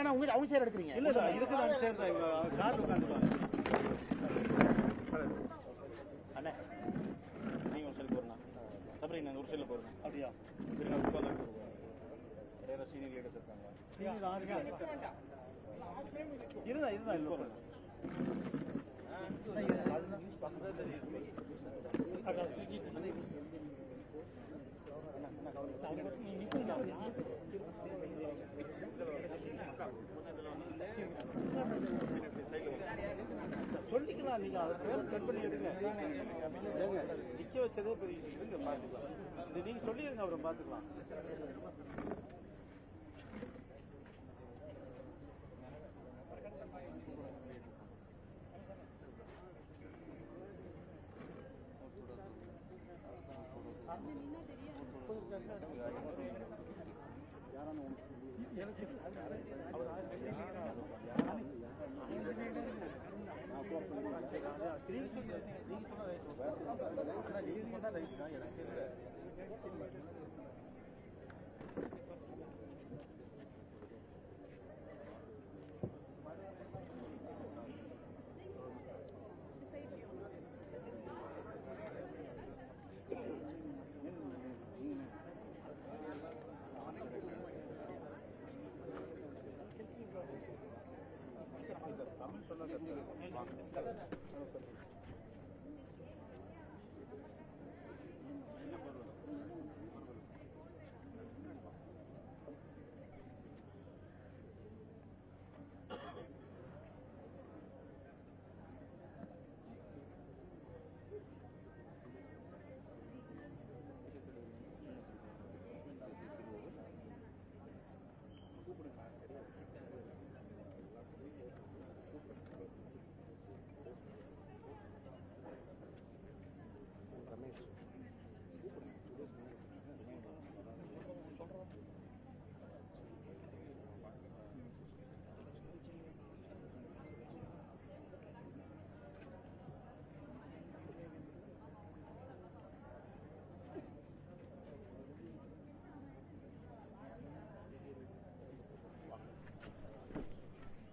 வேணா அவங்க சேர் எடுக்கிறீங்க. இல்ல இல்ல இருக்குது அந்த சேர் தான் கார் உட்காந்துப்பாங்க. அண்ணே நீங்க ஒரு சைடு போறீங்க. சபரி நான் ஒரு சைடுல போறேன். அப்படியா? சரி நான் உட்கார்ந்து போறேன். வேற சீனியர் லீடர்ஸ் இருக்காங்க. சீனியர் ஆறு இருந்தா இல்ல போறேன். அதுதான் பக்கத்துல தெரியுது. சொல்லிக்கலாம் நீங்க அதை பேர் கட் பண்ணி எடுங்க. நிக்க வச்சதே பெரிய விஷயம். பாத்துக்கலாம் நீங்க சொல்லிடுங்க அப்புறம் பாத்துக்கலாம்.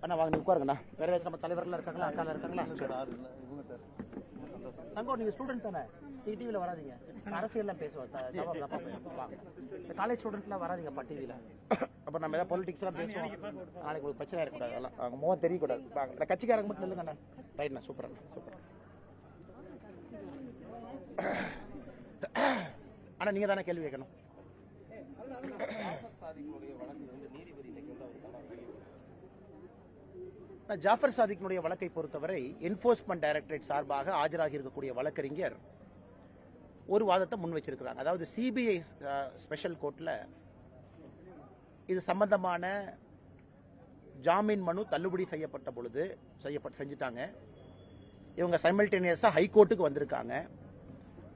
அண்ணா வாங்க நீங்க உட்காருங்கண்ணா. வேற ஏதாச்சும் நம்ம தலைவர்கள்லாம் இருக்காங்களா, அக்கால இருக்காங்களா? தங்கம் நீங்க ஸ்டூடெண்ட் தானே, நீங்க டிவில வராதீங்க. அரசியல்லாம் பேசுவோம், காலேஜ் ஸ்டூடெண்ட்லாம் வராதீங்கப்பா டிவில. அப்ப நம்ம ஏதாவது பொலிட்டிக்ஸ் எல்லாம் பேசுவோம், நாளைக்கு ஒரு பிரச்சனை இருக்கக்கூடாது. அதெல்லாம் அவங்க முகம் தெரியக்கூடாது. கட்சிக்காரங்க மட்டும் இல்லைங்கண்ணா. ரைட்ண்ணா, சூப்பர் சூப்பர். ஆனா நீங்க தானே கேள்வி கேட்கணும். ஜாஃபர் சாதிக்கினுடைய வழக்கை பொறுத்தவரை என்போர்ஸ்மெண்ட் டைரக்டரேட் சார்பாக ஆஜராகி இருக்கக்கூடிய வழக்கறிஞர் ஒரு வாதத்தை முன் வச்சிருக்கிறாங்க. அதாவது சிபிஐ ஸ்பெஷல் கோர்ட்ல இது சம்பந்தமான ஜாமீன் மனு தள்ளுபடி செய்யப்பட்ட பொழுது செஞ்சுட்டாங்க. இவங்க சைமல்டேனியஸா ஹைகோர்ட்டுக்கு வந்திருக்காங்க.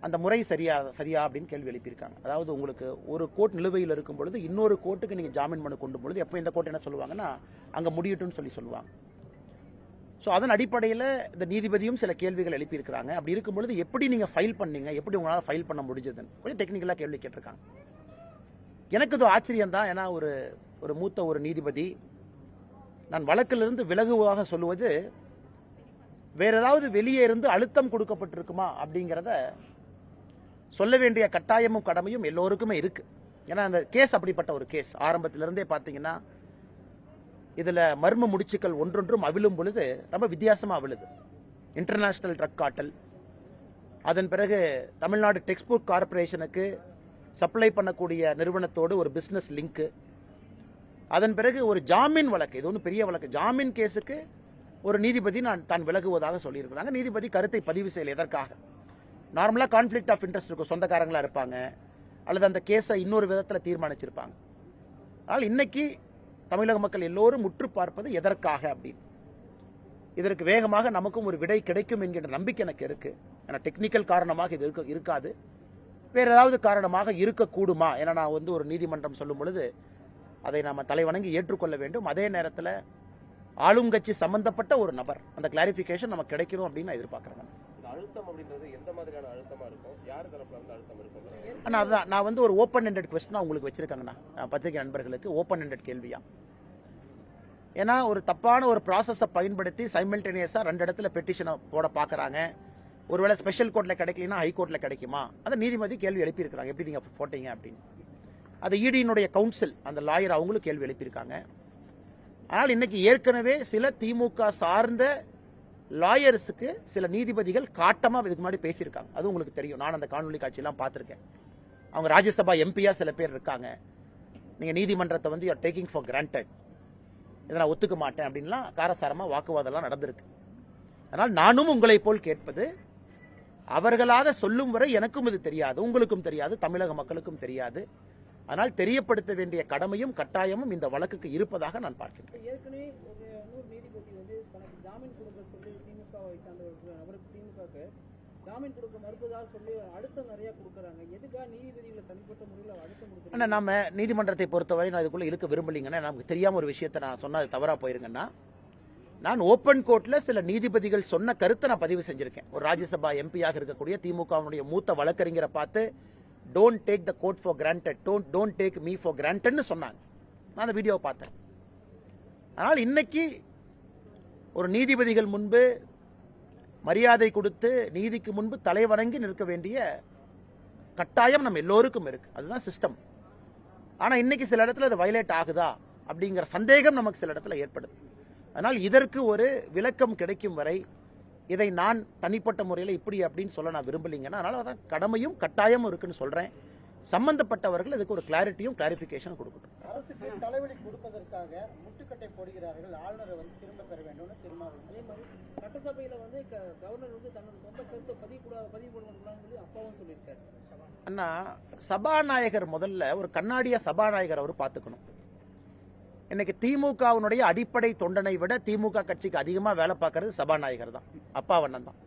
அந்த முறை சரியா அப்படின்னு கேள்வி எழுப்பியிருக்காங்க. அதாவது உங்களுக்கு ஒரு கோர்ட் நிலுவையில் இருக்கும் பொழுது இன்னொரு கோர்ட்டுக்கு நீங்க ஜாமீன் மனு கொண்டு பொழுது எப்போ இந்த கோர்ட் என்ன சொல்லுவாங்கன்னா அங்க முடியட்டும்னு சொல்லுவாங்க. ஸோ அதன் அடிப்படையில் இந்த நீதிபதியும் சில கேள்விகள் எழுப்பியிருக்கிறாங்க. அப்படி இருக்கும் பொழுது எப்படி நீங்க ஃபைல் பண்ணீங்க, எப்படி உங்களால் ஃபைல் பண்ண முடிஞ்சதுன்னு கொஞ்சம் டெக்னிக்கலா கேள்வி கேட்டிருக்காங்க. எனக்கு இது ஆச்சரியம் தான். ஏன்னா ஒரு மூத்த ஒரு நீதிபதி நான் வழக்கிலிருந்து விலகுவாக சொல்லுவது வேற ஏதாவது வெளியே இருந்து அழுத்தம் கொடுக்கப்பட்டிருக்குமா அப்படிங்கிறத சொல்ல வேண்டிய கட்டாயமும் கடமையும் எல்லோருக்குமே இருக்கு. ஏன்னா அந்த கேஸ் அப்படிப்பட்ட ஒரு கேஸ். ஆரம்பத்திலிருந்தே பார்த்தீங்கன்னா இதுல மர்ம முடிச்சுக்கள் ஒன்றொன்றும் அவிழும் பொழுது ரொம்ப வித்தியாசமா அவிழுது. இன்டர்நேஷனல் ட்ரக் கார்ட்டல், அதன் பிறகு தமிழ்நாடு டெக்ஸ்போர்ட் கார்பரேஷனுக்கு சப்ளை பண்ணக்கூடிய நிறுவனத்தோடு ஒரு பிசினஸ் லிங்க், அதன் பிறகு ஒரு ஜாமீன் வழக்கு. இது ஒன்றும் பெரிய வழக்கு. ஜாமீன் கேஸுக்கு ஒரு நீதிபதி தான் விலகுவதாக சொல்லியிருக்கிறாங்க. நீதிபதி கருத்தை பதிவு செய்யல. எதற்காக? நார்மலா கான்ஃபிளிக்ட் ஆஃப் இன்ட்ரெஸ்ட் இருக்கும், சொந்தக்காரங்களா இருப்பாங்க, அல்லது அந்த கேஸை இன்னொரு விதத்தில் தீர்மானிச்சிருப்பாங்க. ஆனால் இன்னைக்கு தமிழக மக்கள் எல்லோரும் முற்று பார்ப்பது எதற்காக அப்படின்னு. இதற்கு வேகமாக நமக்கும் ஒரு விடை கிடைக்கும் என்கின்ற நம்பிக்கை எனக்கு இருக்கு. ஏன்னா டெக்னிக்கல் காரணமாக இது இருக்காது, வேற ஏதாவது காரணமாக இருக்கக்கூடுமா? ஏன்னா நான் ஒரு நீதிமன்றம் சொல்லும் பொழுது அதை நாம தலைவணங்கி ஏற்றுக்கொள்ள வேண்டும். அதே நேரத்தில் ஆளும் கட்சி சம்பந்தப்பட்ட ஒரு நபர், அந்த கிளாரிபிகேஷன் நமக்கு கிடைக்கணும் அப்படின்னு நான் எதிர்பார்க்கிறேன். அழுத்தம் அப்படின்றது எந்த மாதிரியான அழுத்தமா இருக்கும், யார் தரப்புல இருந்து அழுத்தம் இருக்கும்? அதான் நான் ஒரு ஓப்பன் எண்டட் கொஸ்டினா உங்களுக்கு வச்சிருக்காங்கண்ணா, பத்திரிகை நண்பர்களுக்கு ஓப்பன் எண்டட் கேள்வியா. ஏன்னா ஒரு தப்பான ஒரு ப்ராசஸை பயன்படுத்தி சைமல்டேனியஸாக 2 இடத்துல பெட்டிஷனை போட பார்க்குறாங்க. ஒருவேளை ஸ்பெஷல் கோர்ட்டில் கிடைக்கலனா ஹைகோர்ட்டில் கிடைக்குமா, அதை நீதிபதி கேள்வி எழுப்பியிருக்கிறாங்க, எப்படி நீங்கள் போட்டீங்க அப்படின்னு. அது இடியினுடைய கவுன்சில் அந்த லாயர் அவங்களும் கேள்வி எழுப்பியிருக்காங்க. ஆனால் இன்னைக்கு ஏற்கனவே சில திமுக சார்ந்த லாயர்ஸுக்கு சில நீதிபதிகள் காட்டமாக இதுக்கு முன்னாடி பேசியிருக்காங்க. அது உங்களுக்கு தெரியும், நான் அந்த காணொலி காட்சியெல்லாம் பார்த்துருக்கேன். அவங்க ராஜ்யசபா எம்பியா சில பேர் இருக்காங்க, நீங்கள் நீதிமன்றத்தை வந்து you are taking for granted, இதை நான் ஒத்துக்க மாட்டேன் அப்படின்லாம் காரசாரமாக வாக்குவாதம்லாம் நடந்திருக்கு. அதனால் நானும் உங்களை போல் கேட்பது, அவர்களாக சொல்லும் வரை எனக்கும் இது தெரியாது, உங்களுக்கும் தெரியாது, தமிழக மக்களுக்கும் தெரியாது. ஆனால் தெரியப்படுத்த வேண்டிய கடமையும் கட்டாயமும் இந்த வழக்குக்கு இருப்பதாக நான் பார்க்கிறேன். ஏற்கனவே ஒரு நீதிபதி வந்து தனக்கு ஜாமீன் கொடுக்க சொல்லி திமுகவை சார்ந்தவர்கள் அவருக்கு திமுகவுக்கு ஜாமீன் கொடுக்க மறுப்பதாக சொல்லி அழுத்தம் நிறைய கொடுக்குறாங்க. எதுக்காக நீதிபதிகளை தனிப்பட்ட முறையில் அழுத்தம் கொடுக்குறாங்க? ஆனால் நம்ம நீதிமன்றத்தை பொறுத்தவரை நான் இதுக்குள்ள இருக்க விரும்பலைங்கன்னா, நமக்கு தெரியாம ஒரு விஷயத்தை நான் சொன்னா அது தவறா போயிருங்கன்னா, நான் ஓப்பன் கோர்ட்ல சில நீதிபதிகள் சொன்ன கருத்தை நான் பதிவு செஞ்சிருக்கேன். ஒரு ராஜ்யசபா எம்பியாக இருக்கக்கூடிய திமுகவுடைய மூத்த வழக்கறிஞரை பார்த்து don't take the court for granted, don't take me for கிராண்டட்னு சொன்னாங்க. நான் அந்த வீடியோவை பார்த்தேன். ஆனால் இன்னைக்கு ஒரு நீதிபதிகள் முன்பு மரியாதை கொடுத்து நீதிக்கு முன்பு தலைவணங்கி நிற்க வேண்டிய கட்டாயம் நம்ம எல்லோருக்கும் இருக்கு. அதுதான் சிஸ்டம். ஆனா இன்னைக்கு சில இடத்துல அது வயலேட் ஆகுதா அப்படிங்கிற சந்தேகம் நமக்கு சில இடத்துல ஏற்படுது. அதனால் இதற்கு ஒரு விளக்கம் கிடைக்கும் வரை இதை நான் தனிப்பட்ட முறையில் இப்படி அப்படின்னு சொல்ல நான் விரும்பலைங்கன்னா, அதனால அதான் கடமையும் கட்டாயமும் இருக்குன்னு சொல்றேன். சம்பந்தப்பட்டவர்கள் இதுக்கு ஒரு கிளாரிட்டியும் கிளாரிபிகேஷன் கொடுக்கட்டும். அரசுக்கு தலைவலி கொடுப்பதற்காக முட்டுக்கட்டை போடுகிறார்கள், ஆளுநரை வந்து திரும்ப பெற வேண்டும் திருமாவளவன். அதே மாதிரி சட்டசபையில வந்து கவர்னர் வந்து தன்னோட சொந்த கருத்தை பதிவு பண்ணக்கூடாதுன்னு சொல்லி அப்பாவும் சொல்லியிருக்காரு. அண்ணா, சபாநாயகர் முதல்ல ஒரு கண்ணாடிய சபாநாயகர் அவர் பார்த்துக்கணும். இன்னைக்கு திமுகவினுடைய அடிப்படை தொண்டனை விட திமுக கட்சிக்கு அதிகமா வேலை பார்க்கறது சபாநாயகர் தான், அப்பாவண்ணன் தான்.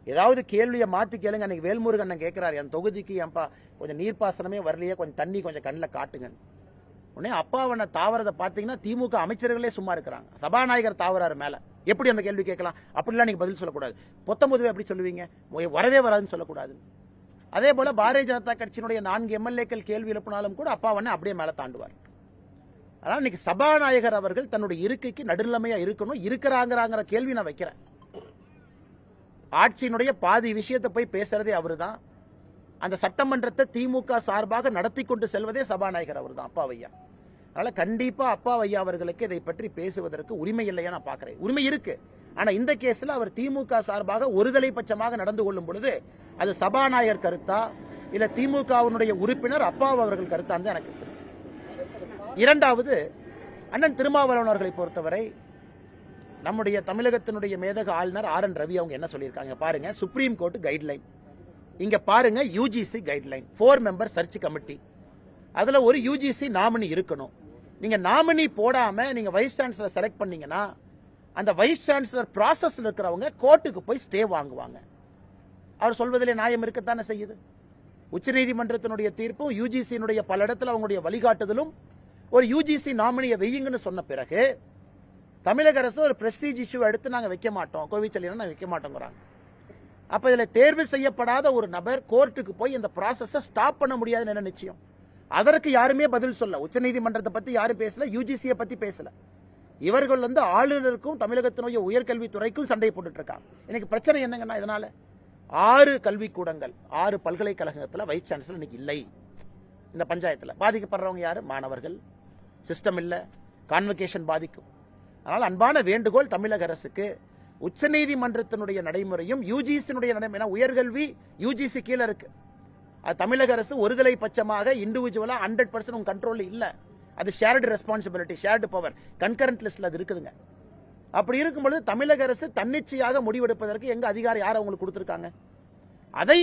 ஏதாவது கேள்வியை மாத்தி கேளுங்க. அன்னைக்கு வேல்முருகன் கேட்கிறாரு, என் தொகுதிக்கு ஏன்பா கொஞ்சம் நீர்ப்பாசனமே வரலையே, கொஞ்சம் தண்ணி கொஞ்சம் கண்ணில் காட்டுங்க. உடனே அப்பாவண்ண தாவரதை பார்த்தீங்கன்னா திமுக அமைச்சர்களே சும்மா இருக்கிறாங்க, சபாநாயகர் தாவராரு மேல. எப்படி அந்த கேள்வி கேட்கலாம்? அப்படிலாம் நீங்க பதில் சொல்லக்கூடாது. பொத்தமுதுவே எப்படி சொல்லுவீங்க? வரவே வராதுன்னு சொல்லக்கூடாது. அதே போல பாரதிய ஜனதா கட்சியினுடைய 4 எம்எல்ஏக்கள் கேள்வி எழுப்பினாலும் கூட அப்பாவண்ண அப்படியே மேல தாண்டுவார். அதனால இன்னைக்கு சபாநாயகர் அவர்கள் தன்னுடைய இருக்கைக்கு நடுநிலைமையா இருக்கணும். இருக்கிறாங்கிற கேள்வி நான் வைக்கிறேன். ஆட்சியினுடைய பாதி விஷயத்தை போய் பேசுறதே அவருதான். அந்த சட்டமன்றத்தை திமுக சார்பாக நடத்தி கொண்டு செல்வதே சபாநாயகர் அவர் தான், அப்பாவையா. அதனால கண்டிப்பா அப்பாவையா அவர்களுக்கு இதை பற்றி பேசுவதற்கு உரிமை இல்லையா நான் பாக்குறேன். உரிமை இருக்கு. ஆனா இந்த கேஸ்ல அவர் திமுக சார்பாக ஒருதலை பட்சமாக நடந்து கொள்ளும் பொழுது அது சபாநாயகர் கருத்தா இல்ல திமுகவினுடைய உறுப்பினர் அப்பாவு அவர்கள் கருத்தான்னு எனக்கு. இரண்டாவது, அண்ணன் திருமாவளவன் அவர்களை பொறுத்தவரை நம்முடைய தமிழகத்தினுடைய மேதக ஆளுநர் RN ரவி அவங்க என்ன சொல்லியிருக்காங்க பாருங்க. சுப்ரீம் கோர்ட் கைட்லைன், இங்க பாருங்க UGC guideline, 4 member search committee, அதுல ஒரு UGC நாமினி இருக்கணும். நீங்க நாமினி போடாம நீங்க வைஸ் சான்சலர் செலக்ட் பண்ணீங்கன்னா அந்த வைஸ் சான்சலர் ப்ராசஸ்ல இருக்கிறவங்க கோர்ட்டுக்கு போய் ஸ்டே வாங்குவாங்க. அவர் சொல்வதிலே நியாயம் இருக்கத்தானே செய்யுது. உச்சநீதிமன்றத்தினுடைய தீர்ப்பும் UGC பல இடத்துல அவங்களுடைய வழிகாட்டுதலும் ஒரு UGC நாமினியை வெய்யுங்கன்னு சொன்ன பிறகு தமிழக அரசு ஒரு பிரஸ்டீஜ் இஷ்யூ எடுத்து நாங்க வைக்க மாட்டோம், கோவிச்சலினா வைக்க மாட்டோங்கிறாங்க. அப்ப இதுல தேர்வு செய்யப்படாத ஒரு நபர் கோர்ட்டுக்கு போய் இந்த ப்ராசஸை ஸ்டாப் பண்ண முடியாதுன்னு என்ன நிச்சயம்? அதற்கு யாருமே பதில் சொல்ல. உச்சநீதிமன்றத்தை பத்தி யாரும் பேசல, UGC பத்தி பேசல. இவர்கள் வந்து ஆளுநருக்கும் தமிழகத்தினுடைய உயர்கல்வித்துறைக்கும் சண்டை போட்டுட்டு இருக்காங்க. இன்னைக்கு பிரச்சனை என்னங்கன்னா, இதனால 6 கல்விக்கூடங்கள் 6 பல்கலைக்கழகத்தில் வைஸ் சான்சலர் இன்னைக்கு இல்லை. இந்த பஞ்சாயத்தில் பாதிக்கப்படுறவங்க யாரு? மாணவர்கள். சிஸ்டம் இல்ல, கான்வகேஷன் பாதிக்கும். அதனால் அன்பான வேண்டுகோள் தமிழக அரசுக்கு, உச்சநீதிமன்றத்தினுடைய நடைமுறையும் UGC நடைமுறை, உயர்கல்வி UGC கீழே இருக்கு. அது தமிழக அரசு ஒருதலை பட்சமாக இண்டிவிஜுவலா 100% உங்க கண்ட்ரோல் இல்ல. அது shared responsibility, shared power, concurrent லிஸ்ட்ல அது இருக்குதுங்க. அப்படி இருக்கும்பொழுது தமிழக அரசு தன்னிச்சையாக முடிவெடுப்பதற்கு எங்க அதிகாரம் யார் அவங்களுக்கு கொடுத்திருக்காங்க? அதை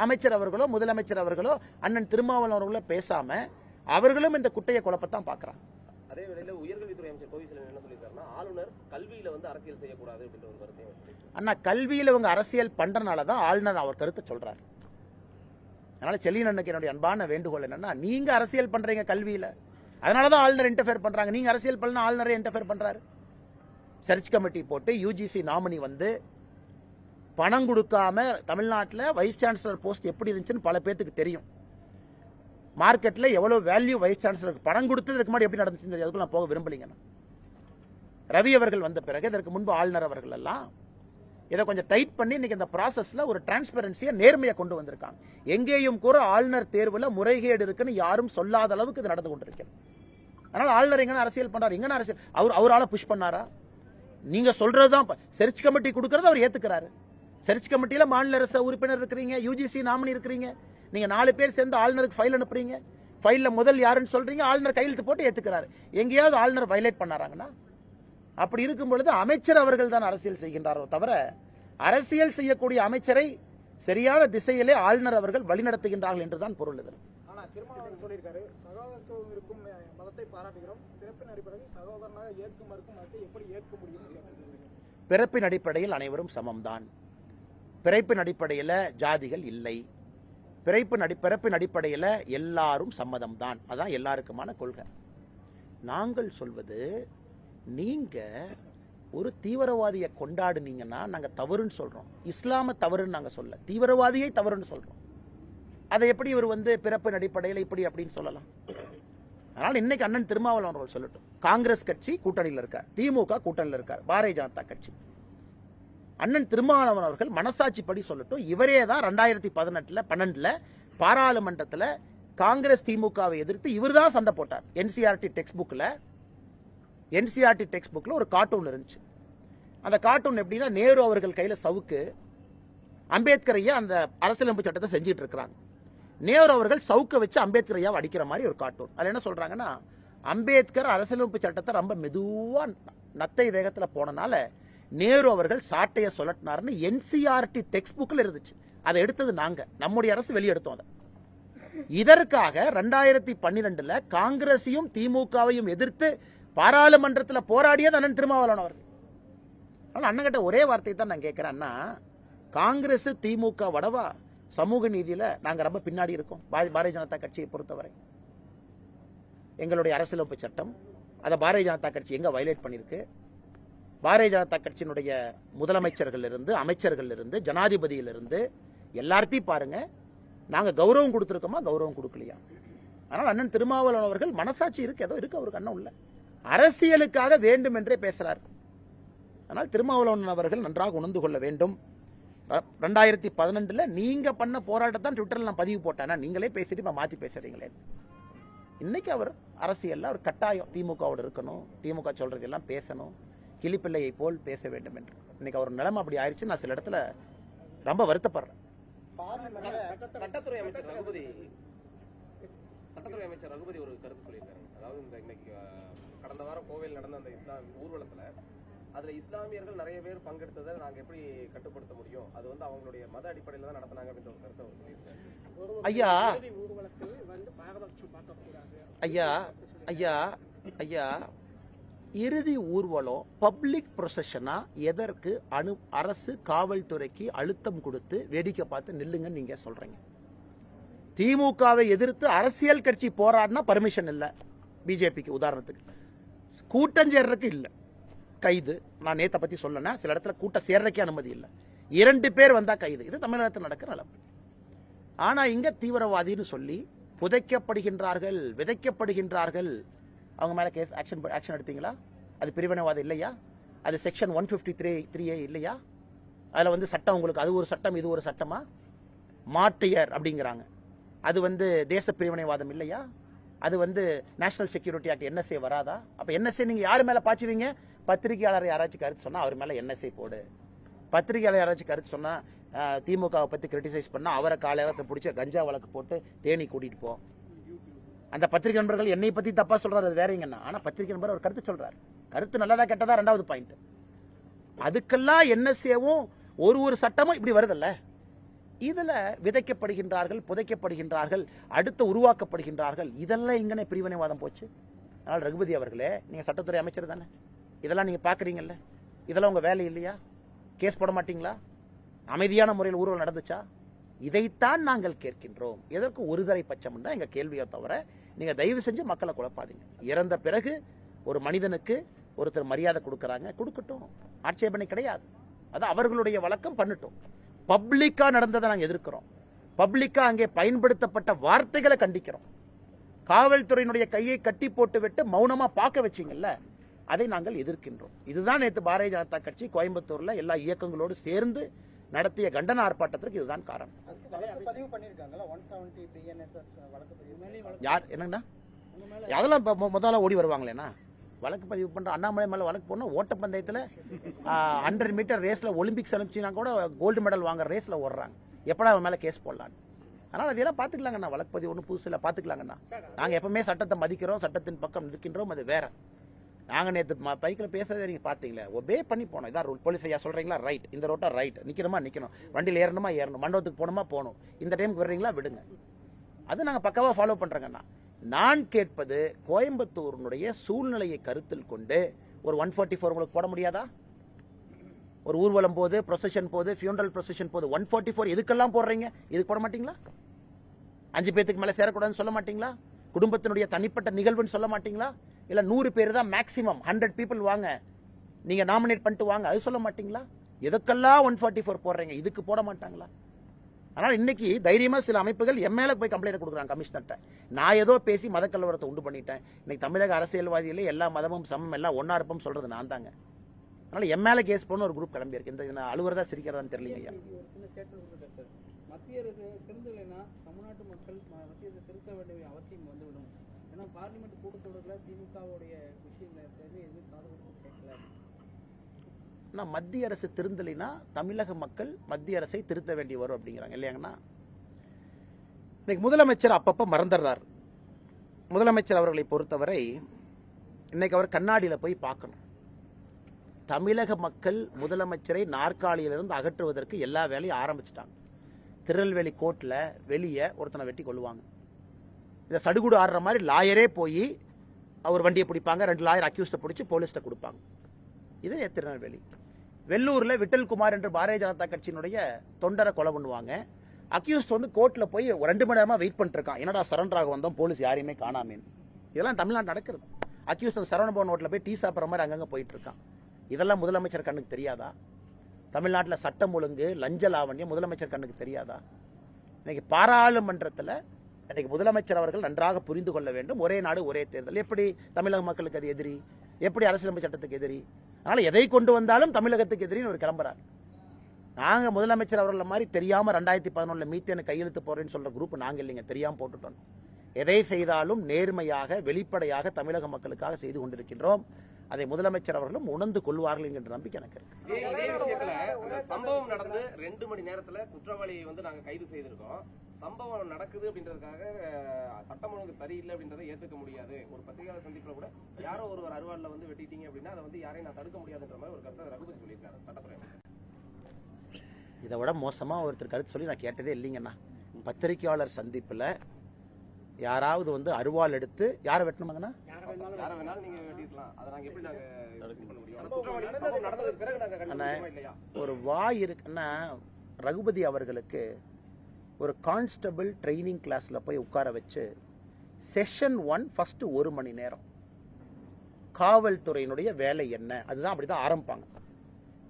அமைச்சர் அவர்களோ முதலமைச்சர் அவர்களோ அண்ணன் திருமாவளவன் அவர்களோ பேசாம அவர்களும் இந்த குட்டைய குழப்பத்தான் பாக்குறாங்க. அதே வேளையில உயர்கல்வித்துறை அமைச்சர் கோவிச்செல்வன் என்ன சொல்லியிருக்காருன்னா, ஆளுநர் கல்வியில வந்து அரசியல் செய்யக்கூடாது அப்படின்ற ஒரு கருத்தை. அண்ணா, கல்வியில இவங்க அரசியல் பண்றனாலதான் ஆளுநர் அவர் கருத்தை சொல்றாரு. அதனால செல்லியனுக்கு என்னுடைய அன்பான வேண்டுகோள் என்னன்னா, நீங்க அரசியல் பண்றீங்க கல்வியில, அதனாலதான் ஆளுநர் இன்டர்ஃபியர் பண்றாங்க. நீங்க அரசியல் பண்ணா ஆளுநரே இன்டர்ஃபியர் பண்றாரு. சர்ச் கமிட்டி போட்டு UGC நாமினி வந்து பணம் கொடுக்காம தமிழ்நாட்டில் வைஸ் சான்சலர் போஸ்ட் எப்படி இருந்துச்சுன்னு பல பேருக்கு தெரியும். மார்க்கெட்ல எவ்வளவு வேல்யூ வைஸ் சான்சலருக்கு பணம் கொடுத்ததுக்கு முன்னாடி எப்படி நடந்துச்சுன்னு தெரியும். அதுக்குள்ள நான் போக விரும்பலீங்க. ரவி அவர்கள் வந்த பிறகு, இதற்கு முன்பு ஆளுநர் அவர்கள் எல்லாம் இதை கொஞ்சம் டைட் பண்ணி இன்னைக்கு இந்த ப்ராசஸ்ல ஒரு டிரான்ஸ்பரன்சியை, நேர்மையை கொண்டு வந்திருக்காங்க. எங்கேயும் கூட ஆளுநர் தேர்வுல முறைகேடு இருக்குன்னு யாரும் சொல்லாத அளவுக்கு இது நடந்து கொண்டிருக்கிறது. அதனால ஆளுநர் எங்க அரசியல் பண்றாரு, எங்க அரசியல் அவரால புஷ் பண்ணாரா? நீங்க சொல்றதுதான் சர்ச் கமிட்டி கொடுக்கறது அவர் ஏத்துக்கிறாரு. சர்ச் கமிட்டியில மாநில அரசு உறுப்பினர் இருக்கிறீங்க, யுஜிசி நாமினி இருக்கிறீங்க, நீங்க 4 பேர் சேர்ந்து ஆளுநருக்கு ஃபைல் அனுப்புறீங்க. ஃபைல்ல முதல் யாருன்னு சொல்றீங்க, ஆளுநர் கையெழுத்து போட்டு ஏத்துக்கிறாரு. எங்கேயாவது ஆளுநர் வயலேட் பண்ணாராங்கன்னா? அப்படி இருக்கும் பொழுது அமைச்சர் அவர்கள் தான் அரசியல் செய்கின்றாரோ தவிர, அரசியல் செய்யக்கூடிய அமைச்சரை சரியான திசையிலே ஆளுநர் அவர்கள் வழிநடத்துகின்றார்கள் என்றுதான் பொருள். இது ஆனா திருமாவளவன் சொல்லியிருக்காரு, சகோதரத்துவம் இருக்கும் மதத்தை பாராட்டுகிறோம், பிறப்பின் அடிப்படையில் சகோதரனாக ஏற்கும் மறுக்கும் மதத்தை எப்படி ஏற்க முடியும்? பிறப்பின் அடிப்படையில் அனைவரும் சமம்தான். பிறப்பின் அடிப்படையில் ஜாதிகள் இல்லை. பிறப்பின் அடிப்படையில் எல்லாரும் சம்மதம் தான். அதான் எல்லாருக்குமான கொள்கை. நாங்கள் சொல்வது, நீங்க ஒரு தீவிரவாதியை கொண்டாடுனீங்கன்னா நாங்க தவறுன்னு சொல்றோம். இஸ்லாம தவறுன்னு நாங்க சொல்ல, தீவிரவாதியை தவறுன்னு சொல்றோம். அதை எப்படி இவர் பிறப்பின் அடிப்படையில் இப்படி அப்படின்னு சொல்லலாம்? அதனால இன்னைக்கு அண்ணன் திருமாவளவன் அவர்கள் சொல்லட்டும். காங்கிரஸ் கட்சி கூட்டணியில் இருக்கார், திமுக கூட்டணியில் இருக்கார், பாரதிய ஜனதா கட்சி. அண்ணன் திருமாவளவன் அவர்கள் மனசாட்சிப்படி சொல்லட்டும். இவரே தான் 2012 பாராளுமன்றத்தில் காங்கிரஸ் திமுகவை எதிர்த்து இவர் தான் சண்டை போட்டார். என்சிஆர்டி டெக்ஸ்ட் புக்ல ஒரு கார்ட்டூன் இருந்துச்சு. அந்த கார்ட்டூன் எப்படின்னா, நேரு அவர்கள் கையில சவுக்கு, அம்பேத்கர் ஐயா அந்த அரசியலமைப்பு சட்டத்தை செஞ்சுட்டு இருக்கிறாங்க. நேரு அவர்கள் சவுக்க வச்சு அம்பேத்கர் ஐயாவை அடிக்கிற மாதிரி ஒரு கார்ட்டூன். அதுல என்ன சொல்றாங்கன்னா, அம்பேத்கர் அரசியலமைப்பு சட்டத்தை ரொம்ப மெதுவா நத்தை வேகத்துல போனனால நேரு அவர்கள் சாட்டைய சொல்லட்டினார்னு என்சிஆர்டி டெக்ஸ்ட் புக்ல இருந்துச்சு. அதை எடுத்தது நாங்க, நம்முடைய அரசு வெளியெடுத்தோம். அதை இதற்காக 2012 காங்கிரஸையும் திமுகவையும் எதிர்த்து பாராளுமன்றத்தில் போராடியது அண்ணன் திருமாவளவன் அவர்கள். அண்ணன் கிட்ட ஒரே வார்த்தை தான் நான் கேட்கிறேன், அண்ணா காங்கிரஸ் திமுக வடவா சமூக நீதியில நாங்க ரொம்ப பின்னாடி இருக்கோம். பாரதிய ஜனதா கட்சியை பொறுத்தவரை எங்களுடைய அரசியலமைப்பு சட்டம் அதை பாரதிய ஜனதா கட்சி எங்க வயலேட் பண்ணிருக்கு? பாரதிய ஜனதா கட்சியினுடைய முதலமைச்சர்கள் இருந்து, அமைச்சர்கள் இருந்து, ஜனாதிபதியில இருந்து எல்லார்த்தையும் பாருங்க, நாங்க கௌரவம் கொடுத்திருக்கோமா, கௌரவம் கொடுக்கலையா? ஆனால் அண்ணன் திருமாவளவன் அவர்கள் மனசாட்சி இருக்கு, ஏதோ இருக்கு அவருக்கு, அண்ணன் உள்ள அரசியலுக்காக வேண்டும் என்றே பேசுறார். ஆனால் திருமாவளவன் அவர்கள் நன்றாக உணர்ந்து கொள்ள வேண்டும். 2012 நீங்க பண்ண போராட்டத்தான் ட்விட்டர்ல நான் பதிவு போட்டேன், நீங்களே பேசிட்டு மாத்தி பேசுறீங்களே. இன்னைக்கு அவர் அரசியல்ல அவர் கட்டாயம் திமுகவோட இருக்கணும், திமுக சொல்றது எல்லாம் பேசணும், கிளிப்பிள்ளையை போல் பேச வேண்டும் என்று. இன்னைக்கு அவர் நிலைமை அப்படி ஆயிடுச்சு. நான் சில இடத்துல ரொம்ப வருத்தப்படுறேன். சட்டத்துறை அமைச்சர் ரகுபதி ஒரு கருத்து சொல்லியிருக்காரு. அதாவது இன்னைக்கு கடந்த வாரம் கோவையில் நடந்த அந்த இஸ்லாம் ஊர்வலத்துல அதுல இஸ்லாமியர்கள் நிறைய பேர் பங்கெடுத்ததை நாங்க எப்படி கட்டுப்படுத்த முடியும், அது அவங்களுடைய மத அடிப்படையில தான் நடத்தினாங்க அப்படின்ற ஒரு கருத்தை அவர் சொல்லியிருக்காரு. ஐயா ஐயா ஐயா ஐயா இறுதி ஊர்வலம் பப்ளிக் ப்ரொசஷனா எதற்கு அரசு காவல்துறைக்கு அழுத்தம் கொடுத்து வேடிக்கை பார்த்து நில்லுங்கன்னு நீங்க சொல்றீங்க? திமுகவை எதிர்த்து அரசியல் கட்சி போராடினா பர்மிஷன் இல்ல, பிஜேபிக்கு உதாரணத்துக்கு கூட்டம் சேர்றதுக்கு இல்ல, கைது. நான் நேத்த பத்தி சொல்லனா, சில இடத்துல கூட்டம் சேர்றதுக்கே அனுமதி இல்ல, 2 பேர் வந்தா கைது. இது தமிழகத்தில் நடக்கிற நிலைமை. ஆனா இங்க தீவிரவாதின்னு சொல்லி புதைக்கப்படுகின்றார்கள், விதைக்கப்படுகின்றார்கள். அவங்க மேல கேஸ் ஆக்ஷன் எடுத்தீங்களா? அது பிரிவினைவாதம் இல்லையா? அது செக்ஷன் 153A இல்லையா? அதுல சட்டம் உங்களுக்கு அது ஒரு சட்டம் இது ஒரு சட்டமா? மாட்டியர் அப்படிங்கிறாங்க, அது தேச பிரிவினைவாதம் இல்லையா? அது நேஷனல் செக்யூரிட்டி ஆக்ட் NSA வராதா? அப்ப NSA நீங்க யாரு மேல பாய்ச்சுவீங்க? பத்திரிகையாளர் யாராச்சும் கருத்து சொன்னா அவர் மேல NSA போடு. பத்திரிகையாளர் யாராச்சும் கருத்து சொன்னா திமுகவை பத்தி கிரிட்டிசைஸ் பண்ணா அவரை காலையத்தை பிடிச்ச கஞ்சா வழக்கு போட்டு தேனி கூட்டிட்டு போ. அந்த பத்திரிகை நண்பர்கள் என்னை பத்தி தப்பா சொல்றாரு, அது வேறீங்கன்னா. ஆனா பத்திரிகை நண்பர் ஒரு கருத்து சொல்றாரு, கருத்து நல்லதா கெட்டதா 2வது பாயிண்ட். அதுக்கெல்லாம் NSAவும் ஒரு சட்டமும் இப்படி வருதல்ல. இதுல விதைக்கப்படுகின்றார்கள், புதைக்கப்படுகின்றார்கள், அடுத்து உருவாக்கப்படுகின்றார்கள். இதெல்லாம் இங்கனே பிரிவினைவாதம் போச்சு. அதனால ரகுபதி அவர்களே, நீங்க சட்டத்துறை அமைச்சர் தானே, இதெல்லாம் நீங்க பாக்குறீங்கல்ல, இதெல்லாம் உங்க வேலை இல்லையா? கேஸ் போட மாட்டீங்களா? அமைதியான முறையில் ஊர்வலம் நடந்துச்சா? இதைத்தான் நாங்கள் கேட்கின்றோம். எதற்கு ஒருதலை பட்சம் தான் எங்க கேள்வியை தவிர, நீங்க தயவு செஞ்சு மக்களை குழப்பாதீங்க. இறந்த பிறகு ஒரு மனிதனுக்கு ஒருத்தர் மரியாதை கொடுக்கறாங்க, கொடுக்கட்டும், ஆட்சேபனை கிடையாது. அது அவர்களுடைய வழக்கம், பண்ணட்டும். பப்ளிக்கா நடந்ததை நாங்கள் எதிர்க்கிறோம். பப்ளிக்கா அங்கே பயன்படுத்தப்பட்ட வார்த்தைகளை கண்டிக்கிறோம். காவல்துறையினுடைய கையை கட்டி போட்டு விட்டு மௌனமா பார்க்க வச்சீங்கல்ல, அதை நாங்கள் எதிர்க்கின்றோம். இதுதான் நேற்று பாரதிய ஜனதா கட்சி கோயம்புத்தூர்ல எல்லா இயக்கங்களோடு சேர்ந்து நடத்திய கண்டன ஆர்ப்பாட்டத்திற்கு இதுதான் காரணம். பதிவு பண்ணிருக்காங்கல்ல 170 BNSS வழக்கு பதிவு. யார் என்னங்கண்ணா அதெல்லாம் முதல்ல ஓடி வருவாங்களேண்ணா. வழக்கு பதிவு பண்ற அண்ணாமலை மேல வழக்கு போனா ஓட்டப்பந்தயத்தில் 100 மீட்டர் ரேஸ்ல ஒலிம்பிக்ஸ் அனுப்பிச்சுனா கூட கோல்டு மெடல் வாங்குற ரேஸ்ல ஓடுறாங்க. எப்படா அவன் மேல கேஸ் போடலான்னு. அதனால அதெல்லாம் பாத்துக்கலாங்கண்ணா. வழக்கு பதிவு ஒன்றும் புதுசு இல்லை, பாத்துக்கலாங்கண்ணா. நாங்க எப்பவுமே சட்டத்தை மதிக்கிறோம், சட்டத்தின் பக்கம் நிற்கின்றோம். அது வேற. நாங்க நேற்று பைக்கில் பேசுறதை நீங்க பாத்தீங்களே, ஒபே பண்ணி போனோம். இதான் ரூல். போலீஸ் ஐயா சொல்றீங்களா, ரைட். இந்த ரோட்டா ரைட். நிக்கணுமா நிக்கணும், வண்டியில் ஏறணுமா ஏறணும், மண்டபத்துக்கு போகணுமா போகணும், இந்த டைமுக்கு வர்றீங்களா விடுங்க. அது நாங்க பக்காவா ஃபாலோ பண்றோங்கண்ணா. நான் கேட்பது கோயம்புத்தூருடைய சூழ்நிலையை கருத்தில் கொண்டு ஒரு 144 உங்களுக்கு போட முடியாதா? ஒரு ஊர்வலம் போது, ப்ரொசஷன் போது, ஃபியூனரல் ப்ரொசஷன் போது 144 எதுக்கெல்லாம் போடுறீங்க? இதுக்கு போட மாட்டீங்களா? 5 பேத்துக்கு மேல சேரக்கூடாதுன்னு சொல்ல மாட்டீங்களா? குடும்பத்தினுடைய தனிப்பட்ட நிகழ்வுன்னு சொல்ல மாட்டீங்களா? இல்ல 100 பேர் தான் மேக்சிமம், 100 பீப்புள் வாங்க, நீங்க நாமினேட் பண்ணிட்டு வாங்க, அது சொல்ல மாட்டீங்களா? எதுக்கெல்லாம் 144 போடுறீங்க? இதுக்கு போட மாட்டாங்களா? ஆனால் இன்னைக்கு தைரியமா சில அமைப்புகள் எம்எல்ஏ போய் கம்ப்ளைண்ட் கொடுக்குறாங்க கமிஷனர்ட்ட. நான் ஏதோ பேசி மத கலவரத்தை உண்டு பண்ணிட்டேன். இன்னைக்கு தமிழக அரசியல்வாதிகளே எல்லா மதமும் சமம், எல்லாம் ஒன்னா இருப்போம் சொல்றது நான் தாங்க. அதனால எம்எல்ஏ கேஸ் போன ஒரு குரூப் கிளம்பி இருக்கு. இந்த அலுவலர் சிரிக்கிறதான்னு தெரியலைங்க. மத்திய அரசு திருந்தலைன்னா தமிழ்நாட்டு மக்கள் மத்திய அரசு திருத்த வேண்டிய அவசியம் வந்துவிடும். ஏன்னா பார்லிமெண்ட் கூட்டத்தொடரில் திமுகவுடைய விஷயங்களை எதுவும் காது கேட்கல. மத்திய அரசு திருந்தலைன்னா தமிழக மக்கள் மத்திய அரசை திருத்த வேண்டி வரும் அப்படிங்கிறாங்க இல்லையாங்கண்ணா. இன்னைக்கு முதலமைச்சர் அப்பப்ப மறந்துடுறார். முதலமைச்சர் அவர்களை பொறுத்தவரை இன்னைக்கு அவர் கண்ணாடியில போய் பார்க்கணும். தமிழக மக்கள் முதலமைச்சரை நாற்காலியிலிருந்து அகற்றுவதற்கு எல்லா வேலையும் ஆரம்பிச்சிட்டாங்க. திருநெல்வேலி கோர்ட்ல வெளியே ஒருத்தனை வெட்டி கொள்ளுவாங்க. இதை சடுகுடு ஆடுற மாதிரி லாயரே போய் அவர் வண்டியை பிடிப்பாங்க, 2 லாயர் அக்யூஸ்ட பிடிச்சி போலீஸ்ட கொடுப்பாங்க. இது திருநெல்வேலி. வெள்ளூர்ல விட்டல்குமார் என்று பாரதிய ஜனதா கட்சியினுடைய தொண்டரை கொலை பண்ணுவாங்க. அக்யூஸ்ட் வந்து கோர்ட்ல போய் 2 மணி நேரமா வெயிட் பண்ணிட்டு இருக்கான். என்னடா சரண்டராக வந்தோம், போலீஸ் யாரையுமே காணாமேன்னு. இதெல்லாம் தமிழ்நாடு நடக்கிறது. அக்யூஸ்ட் சரவணபவன் ஹோட்டல போய் டீ சாப்பிட்ற மாதிரி அங்கங்க போயிட்டு இருக்கான். இதெல்லாம் முதலமைச்சர் கண்ணுக்கு தெரியாதா? தமிழ்நாட்டில் சட்டம் ஒழுங்கு, லஞ்ச லாவண்யம் முதலமைச்சர் கண்ணுக்கு தெரியாதா? இன்னைக்கு பாராளுமன்றத்தில் இன்னைக்கு முதலமைச்சர் அவர்கள் நன்றாக புரிந்து கொள்ள வேண்டும். ஒரே நாடு ஒரே தேர்தல். எப்படி தமிழக மக்களுக்கு அது எதிரி? எப்படி அரசியலமைப்பு சட்டத்துக்கு எதிரி? அதனால எதை கொண்டு வந்தாலும் தமிழகத்துக்கு எதிரின்னு ஒரு கிளம்புறார். நாங்க முதலமைச்சர் அவர்கள் மாதிரி தெரியாம 2011 மீத்தேனு கையெழுத்து போறேன்னு சொல்ற குரூப் நாங்க இல்லைங்க, தெரியாம போட்டுட்டோம். எதை செய்தாலும் நேர்மையாக வெளிப்படையாக தமிழக மக்களுக்காக செய்து கொண்டிருக்கின்றோம். அதை முதலமைச்சர் அவர்களும் உணர்ந்து கொள்வார்கள் என்கின்ற நம்பிக்கை எனக்கு இருக்கு. இதே விஷயத்துல இந்த சம்பவம் நடந்து 2 மணி நேரத்துல குற்றவாளியை வந்து நாங்க கைது செய்திருக்கோம். சம்பவம் நடக்குது அப்படின்றதுக்காக சட்டம் ஒழுங்கு சரியில்லை அப்படின்றத ஏத்துக்க முடியாது. ஒரு பத்திரிகையாளர் சந்திப்புல கூட யாரோ ஒரு அருவாள்ல வந்து வெட்டிட்டீங்க அப்படின்னா அதை வந்து யாரையும் நான் தடுக்க முடியாதுன்ற மாதிரி ஒரு கருத்தை ரகுபதி சொல்லியிருக்காரு சட்டத்துறை. இதை விட மோசமா ஒருத்தர் கருத்து சொல்லி நான் கேட்டதே இல்லைங்கண்ணா. பத்திரிகையாளர் சந்திப்புல யாராவது வந்து அருவாள் எடுத்து யாரை வெட்டணுமாங்கண்ணா? யாரை வேணாலும் நீங்க வெட்டிடலாம். அதை நாங்க எப்படி நாங்க பண்ண முடியும்? சம்பவம் நடந்ததுக்கு பிறகு நாங்க கண்டுபிடிக்கணுமா இல்லையா? ஒரு வாய் இருக்குன்னா ரகுபதி அவர்களுக்கு ஒரு கான்ஸ்டபிள் ட்ரைனிங் கிளாஸ்ல போய் உட்கார வச்சு செஷன் 1 ஃபர்ஸ்ட் 1 மணி நேரம் காவல்துறையினுடைய வேலை என்ன, அதுதான் அப்படிதான் ஆரம்பிப்பாங்க.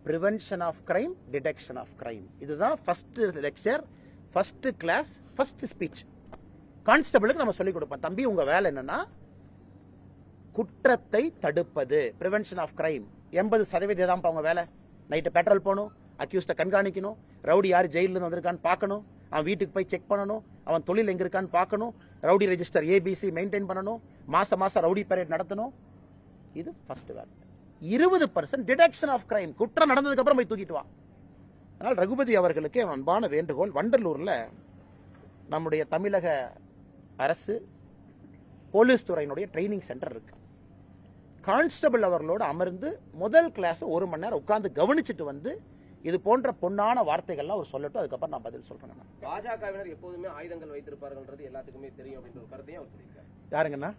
Prevention of crime, detection of crime, இதுதான் first lecture, first class, first speech. கான்ஸ்டபிளுக்கு நம்ம சொல்லிக் கொடுப்போம், தம்பி உங்க வேலை என்னன்னா குற்றத்தை தடுப்பது, பிரிவென்ஷன் ஆஃப் கிரைம். 80% தான் அவங்க வேலை. நைட்டு பெட்ரோல் போகணும், அக்யூஸ்ட கண்காணிக்கணும், ரவுடி யார் ஜெயிலில் இருந்து வந்திருக்கான்னு பார்க்கணும், அவன் வீட்டுக்கு போய் செக் பண்ணணும், அவன் தொழில் எங்க இருக்கான்னு பார்க்கணும், ரவுடி ரெஜிஸ்டர் ABC மெயின்டைன் பண்ணணும், மாசம் ரவுடி பரேட் நடத்தணும். இது ஃபர்ஸ்ட் வேலை. 20% டிடெக்ஷன் ஆஃப் கிரைம், குற்றம் நடந்ததுக்கு அப்புறம் போய் தூக்கிட்டு வா. அதனால் ரகுபதி அவர்களுக்கு அன்பான வேண்டுகோள், வண்டலூர்ல நம்முடைய தமிழக அரசு போலீஸ் துறையினுடைய ட்ரைனிங் சென்டர் இருக்கு. கான்ஸ்டபிள் அவர்களோடு அமர்ந்து முதல் கிளாஸ் 1 மணி நேரம் உட்கார்ந்து கவனிச்சுட்டு வந்து இது போன்ற பொன்னான வார்த்தைகள்லாம் அவர் சொல்லட்டும், அதுக்கப்புறம் நான் பதில் சொல்றேன். பாஜகவினர் எப்போதுமே ஆயுதங்கள் வைத்திருப்பார்கள் எல்லாத்துக்குமே தெரியும் அப்படின்ற ஒரு கருத்தையும் அவர் சொல்லியிருக்காரு. யாருங்கண்ணா?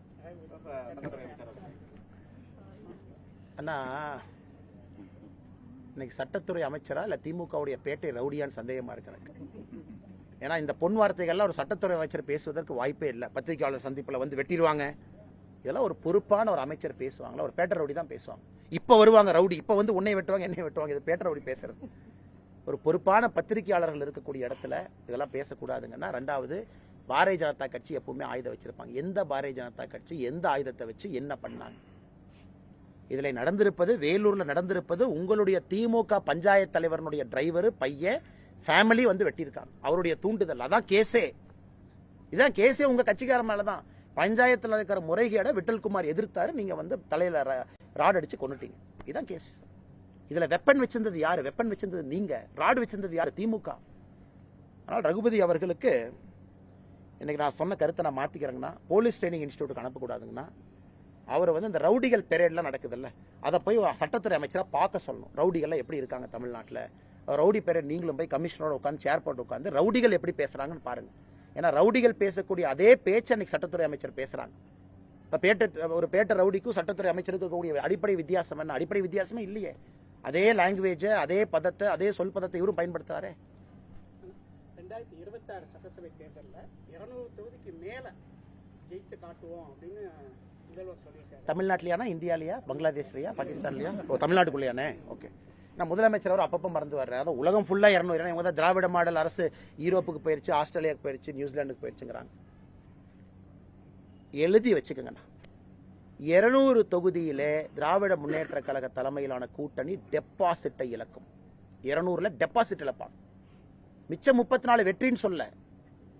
அண்ணா இன்னைக்கு சட்டத்துறை அமைச்சரா இல்ல திமுகவுடைய பேட்டை ரவுடியான்னு சந்தேகமா இருக்கு எனக்கு. ஏன்னா இந்த பொன் வார்த்தைகள்லாம் ஒரு சட்டத்துறை அமைச்சர் பேசுவதற்கு வாய்ப்பே இல்லை. பத்திரிகையாளர் சந்திப்புல வந்து வெட்டிடுவாங்க, இதெல்லாம் ஒரு பொறுப்பான ஒரு அமைச்சர் பேசுவாங்களா? ஒரு பேட்டை ரவுடி தான் பேசுவாங்க. இப்ப வருவாங்க ரவுடி, இப்ப வந்து உன்னை வெட்டுவாங்க என்னை வெட்டுவாங்க, இது பேட்டை ரவுடி பேசுறது. ஒரு பொறுப்பான பத்திரிகையாளர்கள் இருக்கக்கூடிய இடத்துல இதெல்லாம் பேசக்கூடாதுங்கன்னா. 2வது, பாரதிய ஜனதா கட்சி எப்பவுமே ஆயுதம் வச்சிருப்பாங்க. எந்த பாரதிய ஜனதா கட்சி எந்த ஆயுதத்தை வச்சு என்ன பண்ணாங்க? இதுல நடந்திருப்பது, வேலூர்ல நடந்திருப்பது, உங்களுடைய திமுக பஞ்சாயத்து தலைவருடைய டிரைவர் பையன் ஃபேமிலி வந்து வெட்டியிருக்காங்க. அவருடைய தூண்டுதல். அதான் கேஸே. இதான் கேஸே உங்க கட்சிக்கார மேலதான். பஞ்சாயத்துல இருக்கிற முறைகேட விட்டல்குமார் எதிர்த்தாரு, நீங்க வந்து தலையில ராட் அடிச்சு கொண்டுட்டீங்க. இதான் கேஸ். இதுல வெப்பன் வச்சிருந்தது யாரு? வெப்பன் வச்சிருந்தது நீங்க. ராடு வச்சிருந்தது யாரு? திமுக. ஆனால் ரகுபதி அவர்களுக்கு இன்னைக்கு நான் சொன்ன கருத்தை நான் மாத்திக்கிறேங்கன்னா, போலீஸ் ட்ரைனிங் இன்ஸ்டிடியூட்டுக்கு அனுப்பக்கூடாதுங்கன்னா, அவர் வந்து இந்த ரவுடிகள் பெரேட்லாம் நடக்குதுல்ல, அதை போய் சட்டத்துறை அமைச்சராக பார்க்க சொல்லணும். ரவுடிகள்லாம் எப்படி இருக்காங்க தமிழ்நாட்டில், ரவுடி பெரேட் நீங்களும் போய் கமிஷனரோட உட்காந்து சேர் போட்டு உட்காந்து ரவுடிகள் எப்படி பேசுறாங்கன்னு பாருங்க. ஏன்னா ரவுடிகள் பேசக்கூடிய அதே பேச்சு அன்னைக்கு சட்டத்துறை அமைச்சர் பேசுறாங்க. இப்போ ஒரு பேட்ட ரவுடிக்கும் சட்டத்துறை அமைச்சருக்கு கூடிய அடிப்படை வித்தியாசம் என்ன? அடிப்படை வித்தியாசமே இல்லையே. அதே லாங்குவேஜ், அதே பதத்தை, அதே சொல் பதத்தை இவரும் பயன்படுத்துறாரு. 2026 சட்டசபை தேர்தலில் 200 தொகுதிக்கு மேல ஜெயிச்சு காட்டுவோம் அப்படின்னு முதல்வர் சொல்லியிருக்காரு. தமிழ்நாட்டிலையானா, இந்தியாலயா, பங்களாதேஷ்லயா, பாகிஸ்தான்லயா? ஓ, தமிழ்நாட்டுக்குள்ளேயானே. ஓகே. நான் முதலமைச்சர் அவர் அப்பப்போ மறந்து வர்றேன். அதாவது உலகம் ஃபுல்லா 200. இவங்க தான் திராவிட மாடல் அரசு யூரோப்புக்கு போயிருச்சு, ஆஸ்திரேலியாவுக்கு போயிருச்சு, நியூசிலாந்துக்கு போயிருச்சுங்கிறாங்க. எழுதி வச்சுக்கோங்கண்ணா, 200 தொகுதியிலே திராவிட முன்னேற்ற கழக தலைமையிலான கூட்டணி டெபாசிட்டை இழக்கும். 200ல டெபாசிட் இழப்பாங்க. மிச்சம் 34 வெற்றின்னு சொல்ல,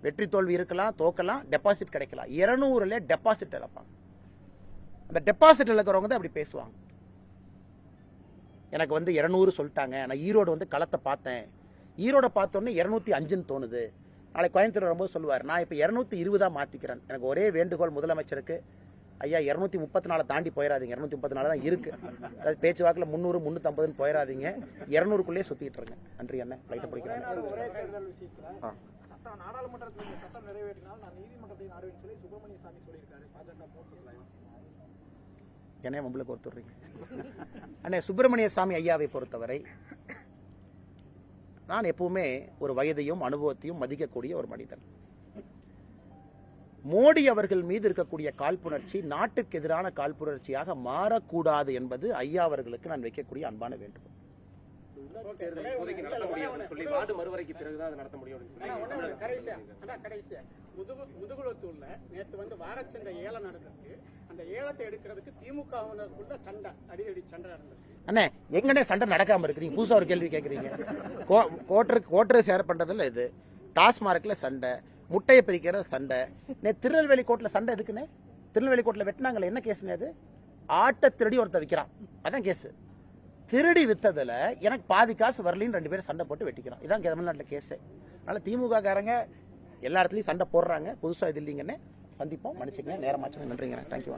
வெற்றி தோல்வி இருக்கலாம், தோக்கலாம், டெபாசிட் கிடைக்கலாம். 200ல டெபாசிட் இழப்பாங்க. அந்த டெபாசிட் இழக்கிறவங்க தான் அப்படி பேசுவாங்க. எனக்கு வந்து 200 சொல்லிட்டாங்க, நான் ஈரோடு வந்து களத்தை பார்த்தேன், ஈரோட பார்த்தோன்னே 205ன்னு தோணுது. நாளைக்கு கோயம்புத்தூர் வரும்போது சொல்லுவார், நான் இப்போ 220 மாத்திக்கிறேன். எனக்கு ஒரே வேண்டுகோள் முதலமைச்சருக்கு, ஐயா 234 தாண்டி போயிடாதீங்க. 234 தான் இருக்கு. அதாவது பேச்சுவாக்கில் 300 350 போயிடாதீங்க. 200க்குள்ளே சுத்திட்டு இருங்க. நன்றி அண்ணன். லைட்டை பிடிக்கிறேன். ஒரே தேர்தல் விஷயத்துல சட்டம் நாடாளுமன்றத்தில் இந்த சட்டம் நிறைவேற்றினால் நான் நீதிமன்றத்தை நாடுவேன்னு சொல்லி சுப்பிரமணிய சாமி சொல்லியிருக்காரு. பாஜக போட்டுக்கலாம். என்னைய உங்களுக்கு ஒருத்தர் அண்ணே, சுப்பிரமணிய சாமி ஐயாவை பொறுத்தவரை நான் எப்பவுமே ஒரு வயதையும் அனுபவத்தையும் மதிக்கக்கூடிய ஒரு மனிதன். மோடி அவர்கள் மீது இருக்கக்கூடிய காழ்ப்புணர்ச்சி நாட்டுக்கு எதிரான காழ்ப்புணர்ச்சியாக மாறக்கூடாது என்பது ஐயா அவர்களுக்கு நான் வைக்கக்கூடிய அன்பான வேண்டுகோள். தேர்தல் இப்போதைக்கு நடத்த முடியும்னு சொல்லி வார்டு மறுவரைக்கு பிறகுதான் அதை நடத்த முடியும் முதுகுளத்தூர்ல நேற்று வந்து வாரச்சந்தை ஏலம் நடந்திருக்கு. அந்த ஏலத்தை எடுக்கிறதுக்கு திமுகவுக்குள்ள சண்டை, அடிக்கடி சண்டை நடந்திருக்கு. அண்ணே, எங்கன்னே சண்டை நடக்காம இருக்கிறீங்க? புதுசா ஒரு கேள்வி கேட்கறீங்க. கோட்டரை ஷேர் பண்றதுல இது, டாஸ்மார்க்ல சண்டை, முட்டையை பிரிக்கிற சண்டை. திருநெல்வேலி கோர்ட்ல சண்டை எதுக்குன்னு? திருநெல்வேலி கோர்ட்ல வெட்டினாங்களே, என்ன கேஸ்னு? அது ஆட்டை திருடி ஒருத்தர் விற்கிறான், அதான் கேஸ். திருடி வித்ததுல எனக்கு பாதி காசு வரலின்னு 2 பேரும் சண்டை போட்டு வெட்டிக்கிறான். இதான் தமிழ்நாட்டில் கேஸே. அதனால திமுக காரங்க எல்லா இடத்துலயும் சண்டை போடுறாங்க. புதுசா இது இல்லைங்கன்னு சந்திப்போம். மன்னிச்சுங்க, நேரமாச்சுங்க. நன்றிங்க. தேங்க்யூ.